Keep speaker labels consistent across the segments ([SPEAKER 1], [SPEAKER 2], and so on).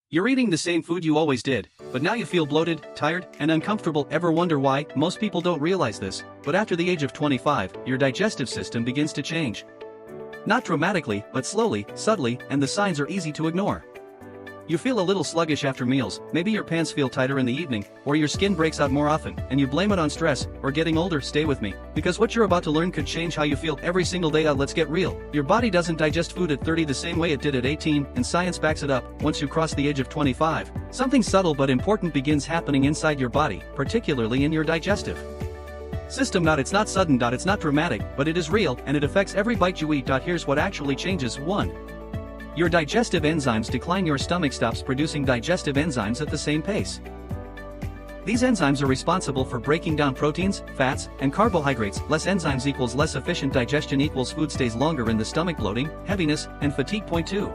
[SPEAKER 1] You're eating the same food you always did, but now you feel bloated, tired, and uncomfortable. Ever wonder why? Most people don't realize this, but after the age of 25, your digestive system begins to change. Not dramatically, but slowly, subtly, and the signs are easy to ignore. You feel a little sluggish after meals, maybe your pants feel tighter in the evening, or your skin breaks out more often, and you blame it on stress, or getting older. Stay with me, because what you're about to learn could change how you feel every single day. Let's get real. Your body doesn't digest food at 30 the same way it did at 18, and science backs it up. Once you cross the age of 25, something subtle but important begins happening inside your body, particularly in your digestive system. It's not sudden. It's not dramatic, but it is real, and it affects every bite you eat. Here's what actually changes. 1. Your digestive enzymes decline. Your stomach stops producing digestive enzymes at the same pace. These enzymes are responsible for breaking down proteins, fats, and carbohydrates. Less enzymes equals less efficient digestion equals food stays longer in the stomach. Bloating, heaviness, and fatigue. Point 2.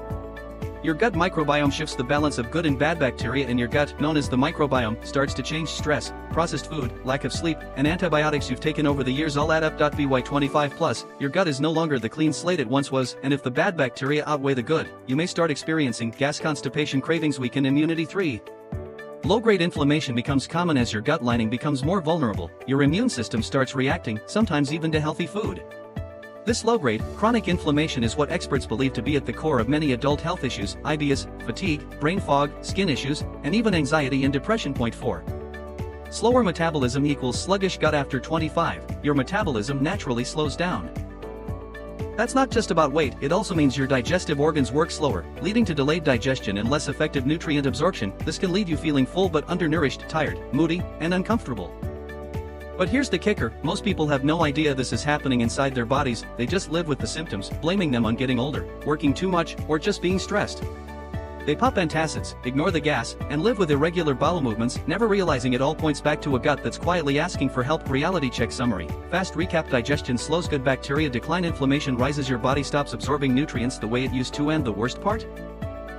[SPEAKER 1] Your gut microbiome shifts. The balance of good and bad bacteria in your gut, known as the microbiome, starts to change. Stress, processed food, lack of sleep, and antibiotics you've taken over the years all add up. By 25 plus, your gut is no longer the clean slate it once was, and if the bad bacteria outweigh the good, you may start experiencing gas, constipation, cravings, weakened immunity. 3. Low-grade inflammation becomes common as your gut lining becomes more vulnerable. Your immune system starts reacting, sometimes even to healthy food. This low-grade, chronic inflammation is what experts believe to be at the core of many adult health issues: IBS, fatigue, brain fog, skin issues, and even anxiety and depression. Point 4. Slower metabolism equals sluggish gut. After 25, your metabolism naturally slows down. That's not just about weight, it also means your digestive organs work slower, leading to delayed digestion and less effective nutrient absorption. This can leave you feeling full but undernourished, tired, moody, and uncomfortable. But here's the kicker: most people have no idea this is happening inside their bodies. They just live with the symptoms, blaming them on getting older, working too much, or just being stressed. They pop antacids, ignore the gas, and live with irregular bowel movements, never realizing it all points back to a gut that's quietly asking for help. Reality check summary. Fast recap: digestion slows, good bacteria decline, inflammation rises, your body stops absorbing nutrients the way it used to, and the worst part?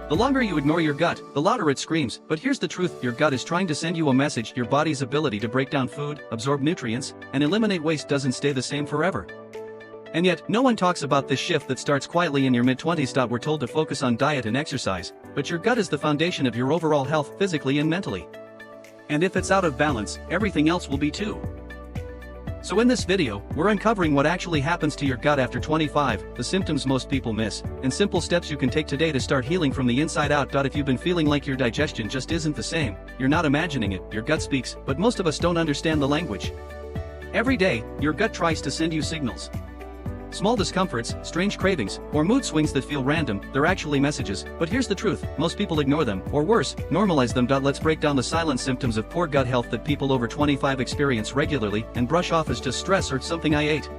[SPEAKER 1] The longer you ignore your gut, the louder it screams. But here's the truth: your gut is trying to send you a message. Your body's ability to break down food, absorb nutrients, and eliminate waste doesn't stay the same forever. And yet, no one talks about this shift that starts quietly in your mid-20s. We're told to focus on diet and exercise, but your gut is the foundation of your overall health, physically and mentally. And if it's out of balance, everything else will be too. So in this video, we're uncovering what actually happens to your gut after 25, the symptoms most people miss, and simple steps you can take today to start healing from the inside out. If you've been feeling like your digestion just isn't the same, you're not imagining it. Your gut speaks, but most of us don't understand the language. Every day, your gut tries to send you signals. Small discomforts, strange cravings, or mood swings that feel random, they're actually messages. But here's the truth: most people ignore them, or worse, normalize them. Let's break down the silent symptoms of poor gut health that people over 25 experience regularly and brush off as just stress or something I ate.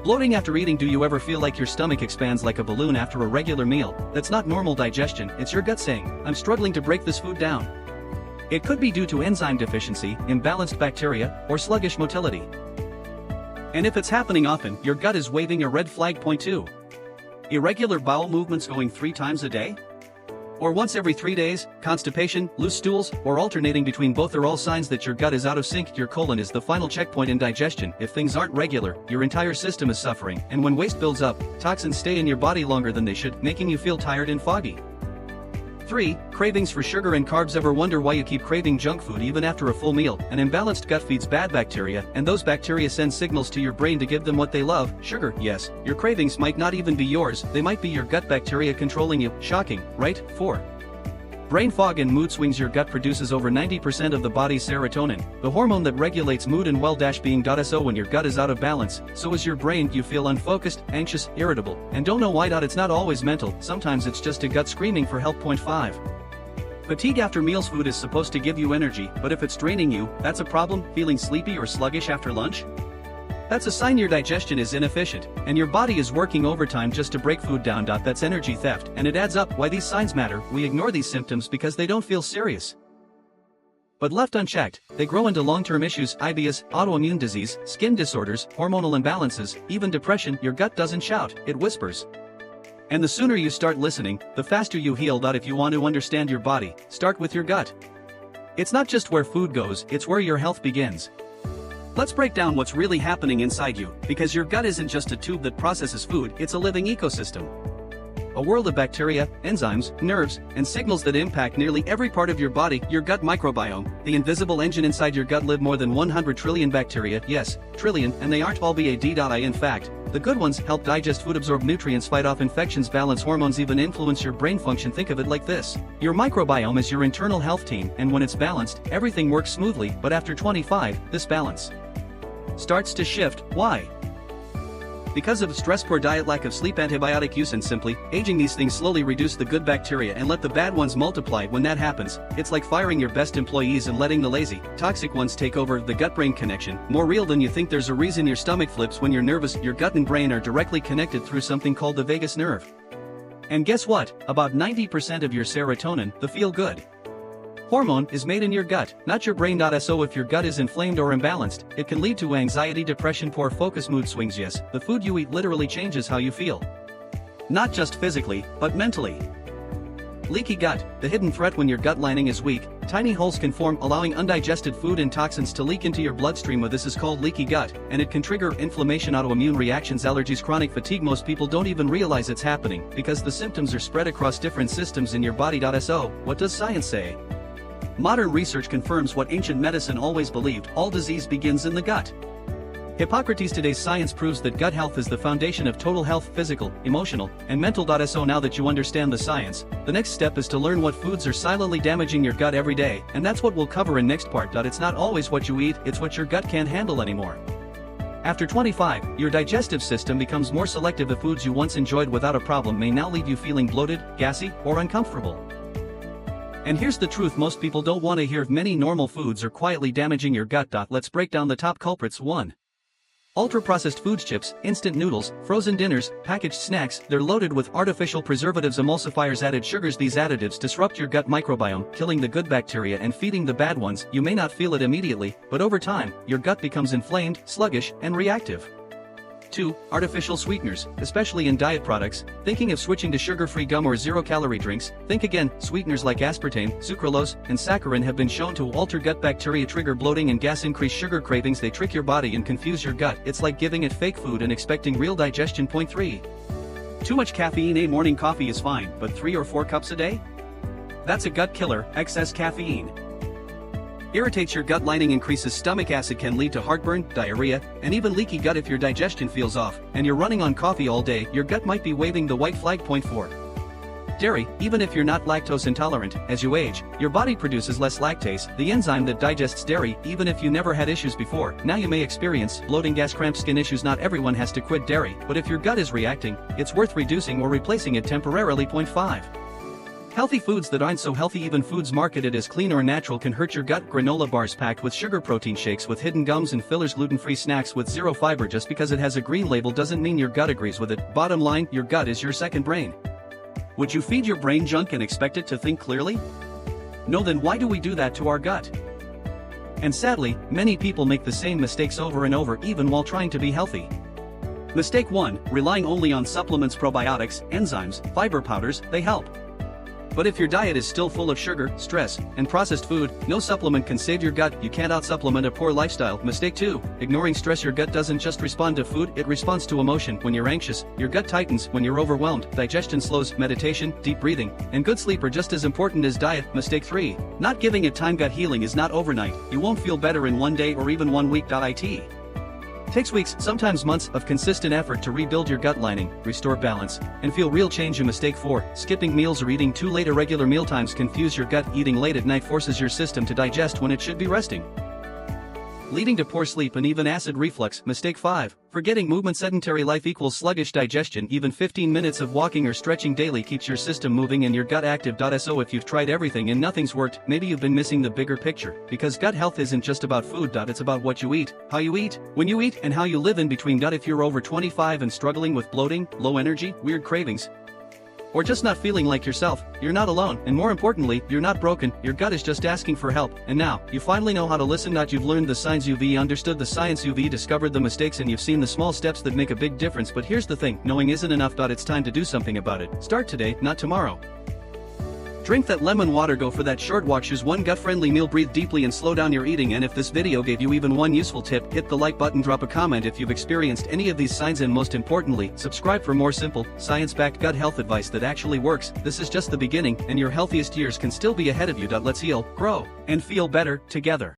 [SPEAKER 1] Bloating after eating. Do you ever feel like your stomach expands like a balloon after a regular meal? That's not normal digestion, it's your gut saying, "I'm struggling to break this food down." It could be due to enzyme deficiency, imbalanced bacteria, or sluggish motility. And if it's happening often, your gut is waving a red flag. Point 2. Irregular bowel movements, going 3 times a day? Or once every 3 days, constipation, loose stools, or alternating between both are all signs that your gut is out of sync. Your colon is the final checkpoint in digestion. If things aren't regular, your entire system is suffering, and when waste builds up, toxins stay in your body longer than they should, making you feel tired and foggy. 3. Cravings for sugar and carbs. Ever wonder why you keep craving junk food even after a full meal? An imbalanced gut feeds bad bacteria, and those bacteria send signals to your brain to give them what they love: sugar. Yes, your cravings might not even be yours, they might be your gut bacteria controlling you. Shocking, right? 4. Brain fog and mood swings. Your gut produces over 90% of the body's serotonin, the hormone that regulates mood and well-being. So when your gut is out of balance, so is your brain. You feel unfocused, anxious, irritable, and don't know why. It's not always mental, sometimes it's just a gut screaming for help. Point 5. Fatigue after meals. Food is supposed to give you energy, but if it's draining you, that's a problem. Feeling sleepy or sluggish after lunch? That's a sign your digestion is inefficient, and your body is working overtime just to break food down. That's energy theft, and it adds up. Why these signs matter: we ignore these symptoms because they don't feel serious. But left unchecked, they grow into long-term issues: IBS, autoimmune disease, skin disorders, hormonal imbalances, even depression. Your gut doesn't shout, it whispers. And the sooner you start listening, the faster you heal. If you want to understand your body, start with your gut. It's not just where food goes, it's where your health begins. Let's break down what's really happening inside you, because your gut isn't just a tube that processes food, it's a living ecosystem. A world of bacteria, enzymes, nerves, and signals that impact nearly every part of your body. Your gut microbiome, the invisible engine inside your gut, live more than 100 trillion bacteria, yes, trillion, and they aren't all bad. In fact, the good ones help digest food, absorb nutrients, fight off infections, balance hormones, even influence your brain function. Think of it like this. Your microbiome is your internal health team, and when it's balanced, everything works smoothly. But after 25, this balance starts to shift. Why? Because of stress, poor diet, lack of sleep, antibiotic use, and simply aging. These things slowly reduce the good bacteria and let the bad ones multiply. When that happens, it's like firing your best employees and letting the lazy, toxic ones take over. The gut-brain connection, more real than you think. There's a reason your stomach flips when you're nervous. Your gut and brain are directly connected through something called the vagus nerve. And guess what? About 90% of your serotonin, the feel-good hormone, is made in your gut, not your brain. So if your gut is inflamed or imbalanced, it can lead to anxiety, depression, poor focus, mood swings. Yes, the food you eat literally changes how you feel. Not just physically, but mentally. Leaky gut, the hidden threat. When your gut lining is weak, tiny holes can form, allowing undigested food and toxins to leak into your bloodstream. This is called leaky gut, and it can trigger inflammation, autoimmune reactions, allergies, chronic fatigue. Most people don't even realize it's happening, because the symptoms are spread across different systems in your body. So, what does science say? Modern research confirms what ancient medicine always believed: all disease begins in the gut. Hippocrates. Today's science proves that gut health is the foundation of total health, physical, emotional, and mental. So now that you understand the science, the next step is to learn what foods are silently damaging your gut every day, and that's what we'll cover in next part. It's not always what you eat, it's what your gut can't handle anymore. After 25, your digestive system becomes more selective. The foods you once enjoyed without a problem may now leave you feeling bloated, gassy, or uncomfortable. And here's the truth most people don't want to hear: many normal foods are quietly damaging your gut. Let's break down the top culprits. 1. Ultra-processed foods. Chips, instant noodles, frozen dinners, packaged snacks. They're loaded with artificial preservatives, emulsifiers, added sugars. These additives disrupt your gut microbiome, killing the good bacteria and feeding the bad ones. You may not feel it immediately, but over time, your gut becomes inflamed, sluggish, and reactive. 2. Artificial sweeteners, especially in diet products. Thinking of switching to sugar-free gum or zero-calorie drinks? Think again. Sweeteners like aspartame, sucralose, and saccharin have been shown to alter gut bacteria, trigger bloating and gas, increase sugar cravings. They trick your body and confuse your gut. It's like giving it fake food and expecting real digestion. Point 3. Too much caffeine. A morning coffee is fine, but 3 or 4 cups a day? That's a gut killer. Excess caffeine irritates your gut lining, increases stomach acid, can lead to heartburn, diarrhea, and even leaky gut. If your digestion feels off, and you're running on coffee all day, your gut might be waving the white flag. Point 4. Dairy. Even if you're not lactose intolerant, as you age, your body produces less lactase, the enzyme that digests dairy. Even if you never had issues before, now you may experience bloating, gas, cramps, skin issues. Not everyone has to quit dairy, but if your gut is reacting, it's worth reducing or replacing it temporarily. Point 5. Healthy foods that aren't so healthy. Even foods marketed as clean or natural can hurt your gut. Granola bars packed with sugar, protein shakes with hidden gums and fillers, gluten-free snacks with zero fiber. Just because it has a green label doesn't mean your gut agrees with it. Bottom line, your gut is your second brain. Would you feed your brain junk and expect it to think clearly? No. Then why do we do that to our gut? And sadly, many people make the same mistakes over and over, even while trying to be healthy. Mistake 1. Relying only on supplements. Probiotics, enzymes, fiber powders, they help. But if your diet is still full of sugar, stress, and processed food, no supplement can save your gut. You can't out-supplement a poor lifestyle. Mistake 2. Ignoring stress. Your gut doesn't just respond to food, it responds to emotion. When you're anxious, your gut tightens. When you're overwhelmed, digestion slows. Meditation, deep breathing, and good sleep are just as important as diet. Mistake 3. Not giving it time. Gut healing is not overnight. You won't feel better in one day or even 1 week. It takes weeks, sometimes months, of consistent effort to rebuild your gut lining, restore balance, and feel real change. Mistake 4. Skipping meals or eating too late. Irregular mealtimes confuse your gut. Eating late at night forces your system to digest when it should be resting, leading to poor sleep and even acid reflux. Mistake 5. Forgetting movement. Sedentary life equals sluggish digestion. Even 15 minutes of walking or stretching daily keeps your system moving and your gut active. So if you've tried everything and nothing's worked, maybe you've been missing the bigger picture, because gut health isn't just about food. It's about what you eat, how you eat, when you eat, and how you live in between. If you're over 25 and struggling with bloating, low energy, weird cravings, or just not feeling like yourself, you're not alone, and more importantly, you're not broken. Your gut is just asking for help. And now, you finally know how to listen. You've learned the signs, you've understood the science, you've discovered the mistakes, and you've seen the small steps that make a big difference. But here's the thing, knowing isn't enough. It's time to do something about it. Start today, not tomorrow. Drink that lemon water, go for that short walk, choose one gut-friendly meal, breathe deeply and slow down your eating. And if this video gave you even one useful tip, hit the like button, drop a comment if you've experienced any of these signs, and most importantly, subscribe for more simple, science-backed gut health advice that actually works. This is just the beginning, and your healthiest years can still be ahead of you. Let's heal, grow, and feel better together.